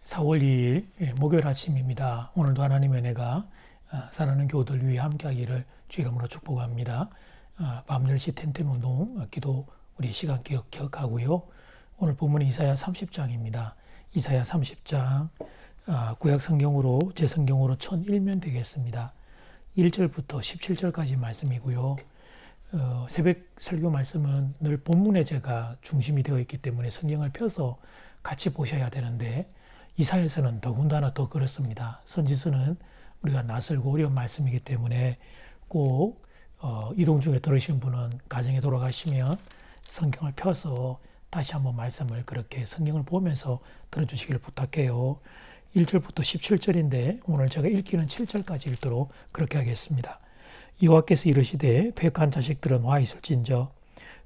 4월 2일 목요일 아침입니다. 오늘도 하나님의 은혜가 사랑하는 교우들 위해 함께하기를 주 이름으로 축복합니다. 밤 10시 텐텐 운동 기도 우리 시간 기억하고요. 오늘 본문은 이사야 30장입니다. 이사야 30장 구약 성경으로 제 성경으로 1001면 되겠습니다. 1절부터 17절까지 말씀이고요. 새벽 설교 말씀은 늘 본문에 제가 중심이 되어 있기 때문에 성경을 펴서 같이 보셔야 되는데 이사야서는 더군다나 더 그렇습니다. 선지서는 우리가 낯설고 어려운 말씀이기 때문에 꼭 이동 중에 들으신 분은 가정에 돌아가시면 성경을 펴서 다시 한번 말씀을 그렇게 성경을 보면서 들어주시길 부탁해요. 1절부터 17절인데 오늘 제가 읽기는 7절까지 읽도록 그렇게 하겠습니다. 여호와께서 이르시되 패역한 자식들은 와 있을진저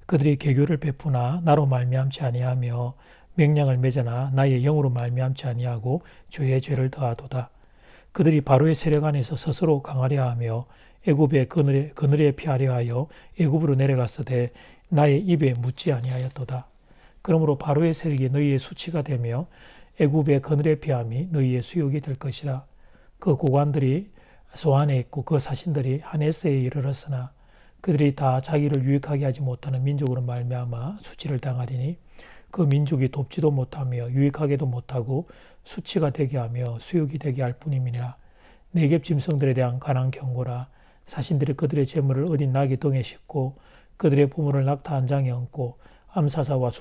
그들이 계교를 베푸나 나로 말미암지 아니하며 맹량을 맺으나 나의 영으로 말미암지 아니하고 죄의 죄를 더하도다. 그들이 바로의 세력 안에서 스스로 강하려 하며 애굽의 그늘에 피하려 하여 애굽으로 내려갔으되 나의 입에 묻지 아니하였도다. 그러므로 바로의 세력이 너희의 수치가 되며 애굽의 그늘에 피함이 너희의 수욕이 될 것이라. 그 고관들이 소안에 있고 그 사신들이 하네스에 이르렀으나 그들이 다 자기를 유익하게 하지 못하는 민족으로 말미암아 수치를 당하리니 그 민족이 돕지도 못하며 유익하게도 못하고 수치가 되게 하며 수욕이 되게 할 뿐임이니라. 네겝 짐승들에 대한 간한 경고라. 사신들이 그들의 재물을 어린 나귀 등에 싣고 그들의 보물을 낙타 한 장에 얹고 암사자와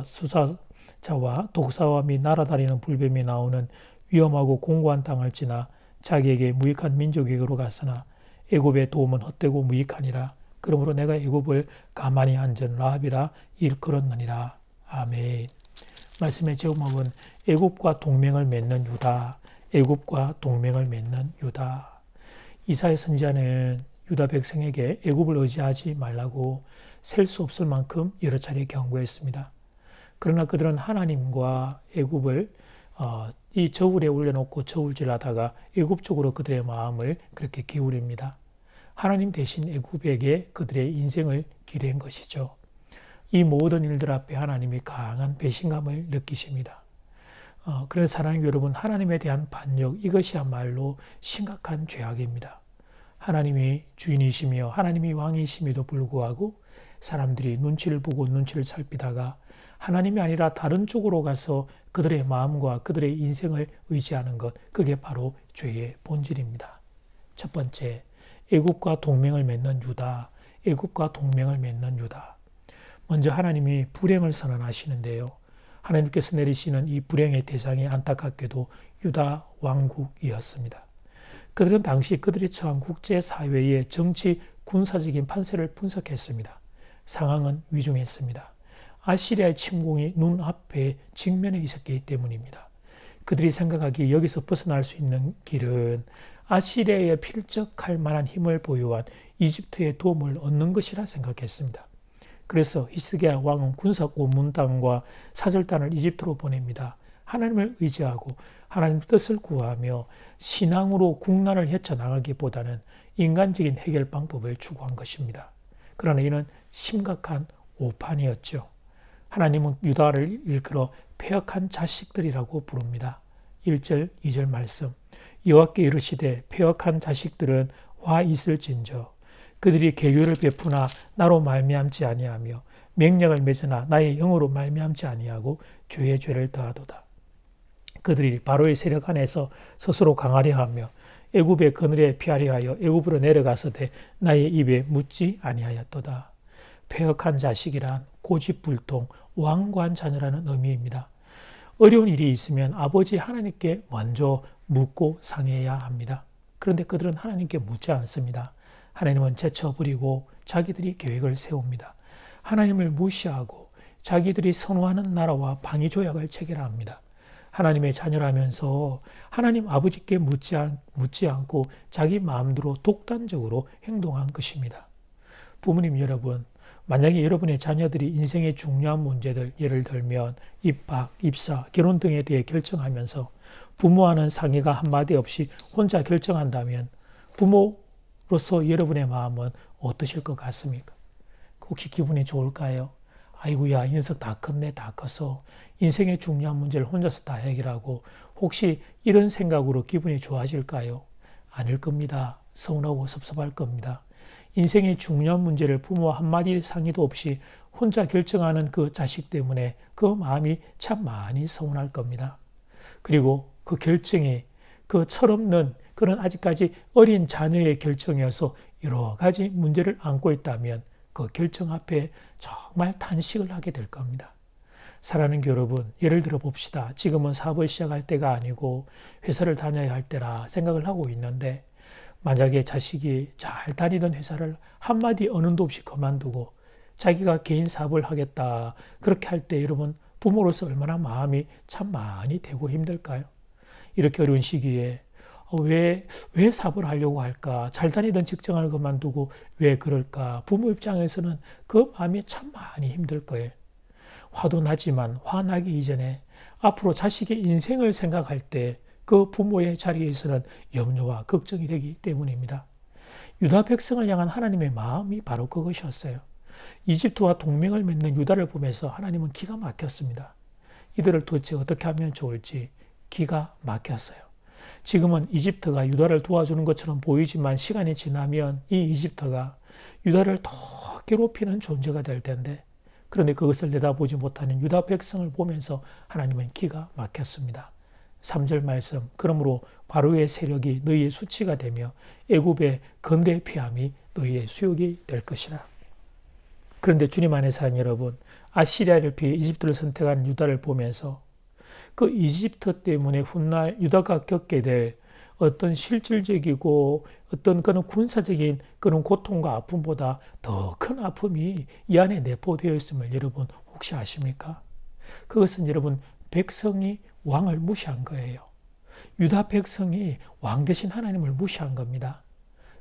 수사자와 독사와 및 날아다니는 불뱀이 나오는 위험하고 공고한 땅을 지나 자기에게 무익한 민족에게로 갔으나 애굽의 도움은 헛되고 무익하니라. 그러므로 내가 애굽을 가만히 앉은 라합이라 일컬었느니라. 아멘. 말씀의 제목은 애굽과 동맹을 맺는 유다. 애굽과 동맹을 맺는 유다. 이사야 선지자는 유다 백성에게 애굽을 의지하지 말라고 셀 수 없을 만큼 여러 차례 경고했습니다. 그러나 그들은 하나님과 애굽을 이 저울에 올려놓고 저울질하다가 애굽 쪽으로 그들의 마음을 그렇게 기울입니다. 하나님 대신 애굽에게 그들의 인생을 기댄 것이죠. 이 모든 일들 앞에 하나님이 강한 배신감을 느끼십니다. 그래서 사랑하는 여러분, 하나님에 대한 반역, 이것이야말로 심각한 죄악입니다. 하나님이 주인이시며 하나님이 왕이심에도 불구하고 사람들이 눈치를 보고 눈치를 살피다가 하나님이 아니라 다른 쪽으로 가서 그들의 마음과 그들의 인생을 의지하는 것, 그게 바로 죄의 본질입니다. 첫 번째, 애굽과 동맹을 맺는 유다. 애굽과 동맹을 맺는 유다. 먼저 하나님이 불행을 선언하시는데요. 하나님께서 내리시는 이 불행의 대상이 안타깝게도 유다 왕국이었습니다. 그들은 당시 그들이 처한 국제사회의 정치, 군사적인 판세를 분석했습니다. 상황은 위중했습니다. 아시리아의 침공이 눈앞에 직면해 있었기 때문입니다. 그들이 생각하기에 여기서 벗어날 수 있는 길은 아시리아에 필적할 만한 힘을 보유한 이집트의 도움을 얻는 것이라 생각했습니다. 그래서 히스기야 왕은 군사 고문단과 사절단을 이집트로 보냅니다. 하나님을 의지하고 하나님 뜻을 구하며 신앙으로 국난을 헤쳐나가기보다는 인간적인 해결 방법을 추구한 것입니다. 그러나 이는 심각한 오판이었죠. 하나님은 유다를 일컬어 패역한 자식들이라고 부릅니다. 1절, 2절 말씀. 여호와께 이르시되 패역한 자식들은 와 있을진저 그들이 계교를 베푸나 나로 말미암지 아니하며 맹약을 맺으나 나의 영으로 말미암지 아니하고 죄의 죄를 더하도다. 그들이 바로의 세력 안에서 스스로 강하려 하며 애굽의 그늘에 피하려 하여 애굽으로 내려가서되 나의 입에 묻지 아니하였도다. 패역한 자식이란 고집불통, 완고한 자녀라는 의미입니다. 어려운 일이 있으면 아버지 하나님께 먼저 묻고 상의해야 합니다. 그런데 그들은 하나님께 묻지 않습니다. 하나님은 제쳐버리고 자기들이 계획을 세웁니다. 하나님을 무시하고 자기들이 선호하는 나라와 방위 조약을 체결합니다. 하나님의 자녀라면서 하나님 아버지께 묻지 않고 자기 마음대로 독단적으로 행동한 것입니다. 부모님 여러분, 만약에 여러분의 자녀들이 인생의 중요한 문제들, 예를 들면 입학, 입사, 결혼 등에 대해 결정하면서 부모와는 상의가 한마디 없이 혼자 결정한다면 부모로서 여러분의 마음은 어떠실 것 같습니까? 혹시 기분이 좋을까요? 아이고야 인석 다 컸네 다 컸어. 인생의 중요한 문제를 혼자서 다 해결하고 혹시 이런 생각으로 기분이 좋아질까요? 아닐 겁니다. 서운하고 섭섭할 겁니다. 인생의 중요한 문제를 부모와 한마디 상의도 없이 혼자 결정하는 그 자식 때문에 그 마음이 참 많이 서운할 겁니다. 그리고 그 결정이 그 철없는 그런 아직까지 어린 자녀의 결정이어서 여러 가지 문제를 안고 있다면 그 결정 앞에 정말 탄식을 하게 될 겁니다. 사랑하는 여러분, 예를 들어 봅시다. 지금은 사업을 시작할 때가 아니고 회사를 다녀야 할 때라 생각을 하고 있는데 만약에 자식이 잘 다니던 회사를 한마디 언음도 없이 그만두고 자기가 개인 사업을 하겠다 그렇게 할 때 여러분 부모로서 얼마나 마음이 참 많이 되고 힘들까요? 이렇게 어려운 시기에 왜 사업을 하려고 할까? 잘 다니던 직장을 그만두고 왜 그럴까? 부모 입장에서는 그 마음이 참 많이 힘들 거예요. 화도 나지만 화나기 이전에 앞으로 자식의 인생을 생각할 때 그 부모의 자리에서는 염려와 걱정이 되기 때문입니다. 유다 백성을 향한 하나님의 마음이 바로 그것이었어요. 이집트와 동맹을 맺는 유다를 보면서 하나님은 기가 막혔습니다. 이들을 도대체 어떻게 하면 좋을지 기가 막혔어요. 지금은 이집트가 유다를 도와주는 것처럼 보이지만 시간이 지나면 이 이집트가 유다를 더 괴롭히는 존재가 될 텐데 그런데 그것을 내다보지 못하는 유다 백성을 보면서 하나님은 기가 막혔습니다. 3절 말씀, 그러므로 바로의 세력이 너희의 수치가 되며 애굽의 건대 피함이 너희의 수욕이 될 것이라. 그런데 주님 안에 사는 여러분, 아시리아를 피해 이집트를 선택한 유다를 보면서 그 이집트 때문에 훗날 유다가 겪게 될 어떤 실질적이고 어떤 그런 군사적인 그런 고통과 아픔보다 더 큰 아픔이 이 안에 내포되어 있음을 여러분 혹시 아십니까? 그것은 여러분 백성이 왕을 무시한 거예요. 유다 백성이 왕 대신 하나님을 무시한 겁니다.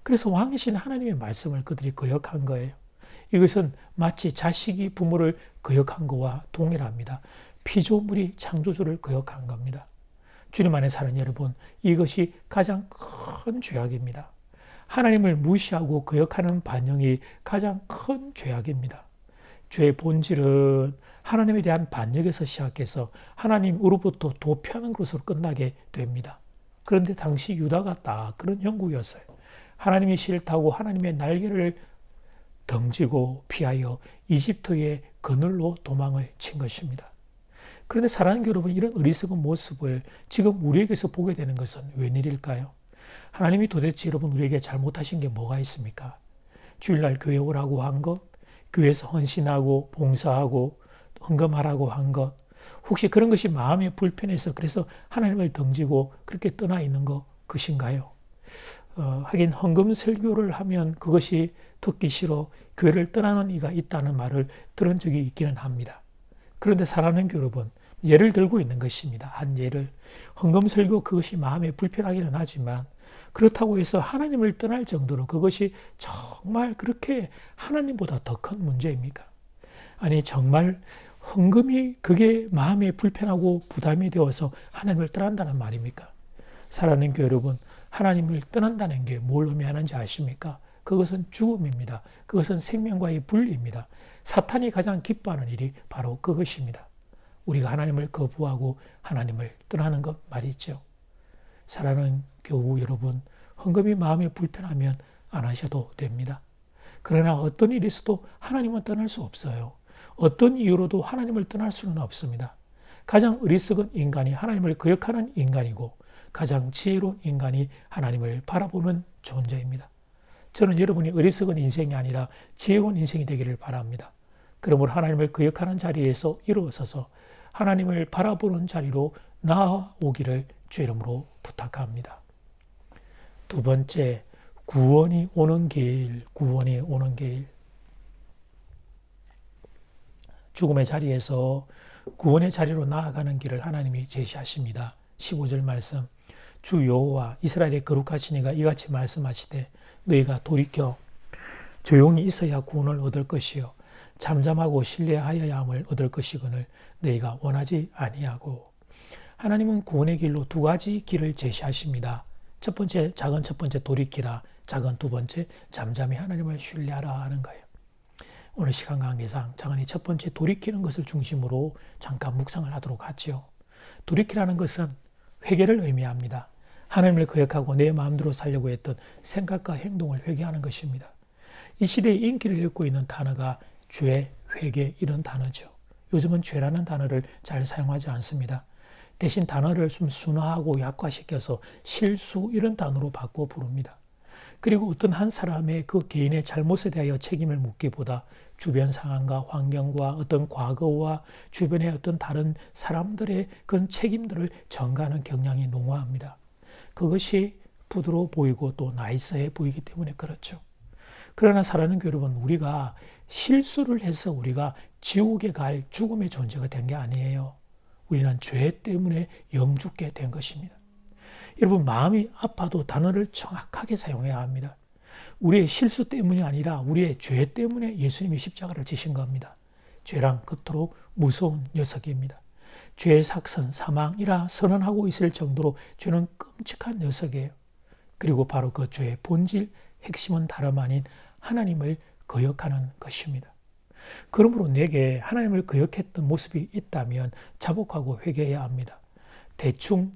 그래서 왕이신 하나님의 말씀을 그들이 거역한 거예요. 이것은 마치 자식이 부모를 거역한 것과 동일합니다. 피조물이 창조주를 거역한 겁니다. 주님 안에 사는 여러분, 이것이 가장 큰 죄악입니다. 하나님을 무시하고 거역하는 반영이 가장 큰 죄악입니다. 죄의 본질은 하나님에 대한 반역에서 시작해서 하나님으로부터 도피하는 것으로 끝나게 됩니다. 그런데 당시 유다가 딱 그런 형국이었어요. 하나님이 싫다고 하나님의 날개를 던지고 피하여 이집트의 그늘로 도망을 친 것입니다. 그런데 사랑하는 여러분, 이런 어리석은 모습을 지금 우리에게서 보게 되는 것은 웬일일까요? 하나님이 도대체 여러분 우리에게 잘못하신 게 뭐가 있습니까? 주일날 교회 오라고 한 것, 교회에서 헌신하고 봉사하고 헌금하라고 한 것, 혹시 그런 것이 마음에 불편해서 그래서 하나님을 던지고 그렇게 떠나 있는 것인가요? 하긴 헌금 설교를 하면 그것이 듣기 싫어 교회를 떠나는 이가 있다는 말을 들은 적이 있기는 합니다. 그런데 사랑하는 여러분, 예를 들고 있는 것입니다. 한 예를. 헌금 설교 그것이 마음에 불편하기는 하지만 그렇다고 해서 하나님을 떠날 정도로 그것이 정말 그렇게 하나님보다 더 큰 문제입니까? 아니 정말 헌금이 그게 마음에 불편하고 부담이 되어서 하나님을 떠난다는 말입니까? 사랑하는 교회 여러분, 하나님을 떠난다는 게 뭘 의미하는지 아십니까? 그것은 죽음입니다. 그것은 생명과의 분리입니다. 사탄이 가장 기뻐하는 일이 바로 그것입니다. 우리가 하나님을 거부하고 하나님을 떠나는 것 말이죠. 사랑하는 교우 여러분, 헌금이 마음에 불편하면 안 하셔도 됩니다. 그러나 어떤 일이 있어도 하나님은 떠날 수 없어요. 어떤 이유로도 하나님을 떠날 수는 없습니다. 가장 어리석은 인간이 하나님을 거역하는 인간이고 가장 지혜로운 인간이 하나님을 바라보는 존재입니다. 저는 여러분이 어리석은 인생이 아니라 지혜로운 인생이 되기를 바랍니다. 그러므로 하나님을 거역하는 자리에서 일어서서 하나님을 바라보는 자리로 나아오기를 주의 이름으로 부탁합니다. 두 번째, 구원이 오는 길, 구원이 오는 길. 죽음의 자리에서 구원의 자리로 나아가는 길을 하나님이 제시하십니다. 15절 말씀, 주 여호와 이스라엘의 거룩하신 이가 이같이 말씀하시되 너희가 돌이켜 조용히 있어야 구원을 얻을 것이요 잠잠하고 신뢰하여야 함을 얻을 것이거늘 너희가 원하지 아니하고. 하나님은 구원의 길로 두 가지 길을 제시하십니다. 첫 번째, 작은 첫 번째 돌이키라. 작은 두 번째, 잠잠히 하나님을 신뢰하라 하는 거예요. 오늘 시간 관계상 장안이 첫 번째 돌이키는 것을 중심으로 잠깐 묵상을 하도록 하죠. 돌이키라는 것은 회개를 의미합니다. 하나님을 거역하고 내 마음대로 살려고 했던 생각과 행동을 회개하는 것입니다. 이 시대의 인기를 잃고 있는 단어가 죄, 회개 이런 단어죠. 요즘은 죄라는 단어를 잘 사용하지 않습니다. 대신 단어를 좀 순화하고 약화시켜서 실수 이런 단어로 바꿔 부릅니다. 그리고 어떤 한 사람의 그 개인의 잘못에 대하여 책임을 묻기보다 주변 상황과 환경과 어떤 과거와 주변의 어떤 다른 사람들의 그런 책임들을 전가하는 경향이 농후합니다. 그것이 부드러워 보이고 또 나이스해 보이기 때문에 그렇죠. 그러나 사랑하는 여러분, 우리가 실수를 해서 우리가 지옥에 갈 죽음의 존재가 된 게 아니에요. 우리는 죄 때문에 영죽게 된 것입니다. 여러분, 마음이 아파도 단어를 정확하게 사용해야 합니다. 우리의 실수 때문이 아니라 우리의 죄 때문에 예수님이 십자가를 지신 겁니다. 죄란 그토록 무서운 녀석입니다. 죄의 삭선, 사망이라 선언하고 있을 정도로 죄는 끔찍한 녀석이에요. 그리고 바로 그 죄의 본질, 핵심은 다름 아닌 하나님을 거역하는 것입니다. 그러므로 내게 하나님을 거역했던 모습이 있다면 자복하고 회개해야 합니다. 대충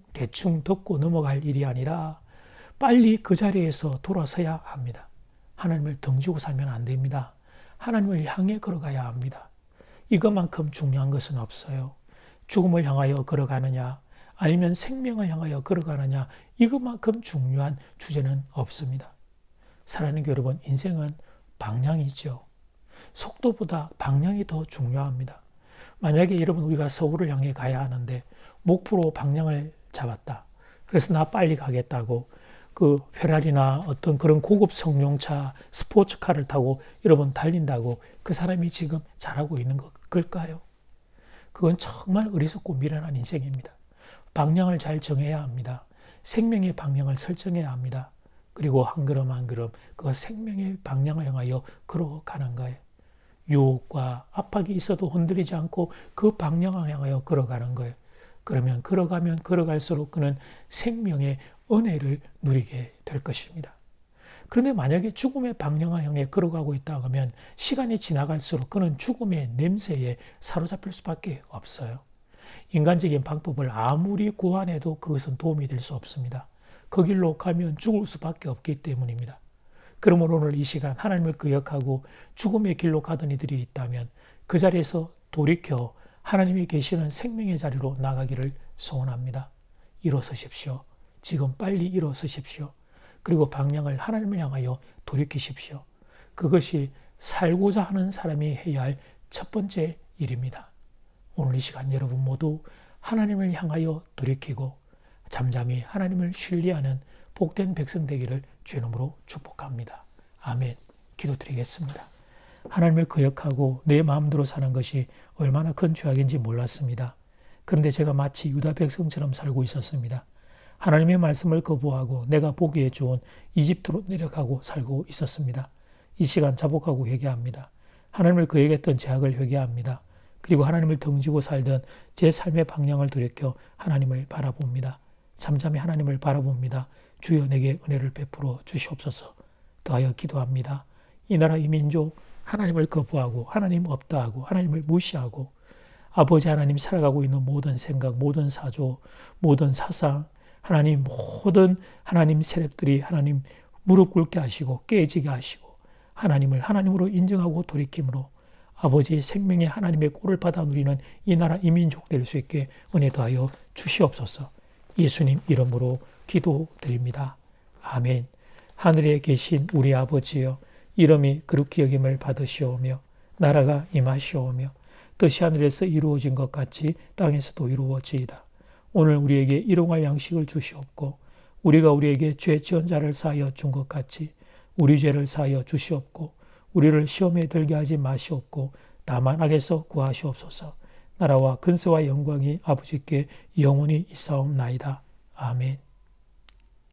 덮고 넘어갈 일이 아니라 빨리 그 자리에서 돌아서야 합니다. 하나님을 등지고 살면 안 됩니다. 하나님을 향해 걸어가야 합니다. 이것만큼 중요한 것은 없어요. 죽음을 향하여 걸어가느냐 아니면 생명을 향하여 걸어가느냐 이것만큼 중요한 주제는 없습니다. 사랑하는 여러분, 인생은 방향이죠. 속도보다 방향이 더 중요합니다. 만약에 여러분 우리가 서울을 향해 가야 하는데 목표로 방향을 잡았다. 그래서 나 빨리 가겠다고 그 페라리나 어떤 그런 고급 성용차 스포츠카를 타고 여러분 달린다고 그 사람이 지금 잘하고 있는 걸까요? 그건 정말 어리석고 미련한 인생입니다. 방향을 잘 정해야 합니다. 생명의 방향을 설정해야 합니다. 그리고 한 걸음 한 걸음 그 생명의 방향을 향하여 걸어가는 거예요. 유혹과 압박이 있어도 흔들리지 않고 그 방향을 향하여 걸어가는 거예요. 그러면 걸어가면 걸어갈수록 그는 생명의 은혜를 누리게 될 것입니다. 그런데 만약에 죽음의 방향을 향해 걸어가고 있다 하면 시간이 지나갈수록 그는 죽음의 냄새에 사로잡힐 수밖에 없어요. 인간적인 방법을 아무리 고안해도 그것은 도움이 될 수 없습니다. 그 길로 가면 죽을 수밖에 없기 때문입니다. 그러므로 오늘 이 시간 하나님을 거역하고 죽음의 길로 가던 이들이 있다면 그 자리에서 돌이켜 하나님이 계시는 생명의 자리로 나가기를 소원합니다. 일어서십시오. 지금 빨리 일어서십시오. 그리고 방향을 하나님을 향하여 돌이키십시오. 그것이 살고자 하는 사람이 해야 할 첫 번째 일입니다. 오늘 이 시간 여러분 모두 하나님을 향하여 돌이키고 잠잠히 하나님을 신뢰하는 복된 백성 되기를 주의 이름으로 축복합니다. 아멘. 기도드리겠습니다. 하나님을 거역하고 내 마음대로 사는 것이 얼마나 큰 죄악인지 몰랐습니다. 그런데 제가 마치 유다 백성처럼 살고 있었습니다. 하나님의 말씀을 거부하고 내가 보기에 좋은 이집트로 내려가고 살고 있었습니다. 이 시간 자복하고 회개합니다. 하나님을 거역했던 죄악을 회개합니다. 그리고 하나님을 등지고 살던 제 삶의 방향을 돌이켜 하나님을 바라봅니다. 잠잠히 하나님을 바라봅니다. 주여 내게 은혜를 베풀어 주시옵소서. 더하여 기도합니다. 이 나라 이 민족 하나님을 거부하고 하나님 없다 하고 하나님을 무시하고 아버지 하나님 살아가고 있는 모든 생각, 모든 사조, 모든 사상, 하나님 모든 하나님 세력들이 하나님 무릎 꿇게 하시고 깨지게 하시고 하나님을 하나님으로 인정하고 돌이킴으로 아버지의 생명의 하나님의 꼴을 받아 누리는 이 나라 이 민족 될 수 있게 은혜 더하여 주시옵소서. 예수님 이름으로 기도드립니다. 아멘. 하늘에 계신 우리 아버지여, 이름이 거룩히 여김을 받으시오며 나라가 임하시오며 뜻이 하늘에서 이루어진 것 같이 땅에서도 이루어지이다. 오늘 우리에게 일용할 양식을 주시옵고 우리가 우리에게 죄 지은 자를 사하여 준 것 같이 우리 죄를 사하여 주시옵고 우리를 시험에 들게 하지 마시옵고 다만 악에서 구하시옵소서. 나라와 근세와 영광이 아버지께 영원히 있사옵나이다. 아멘.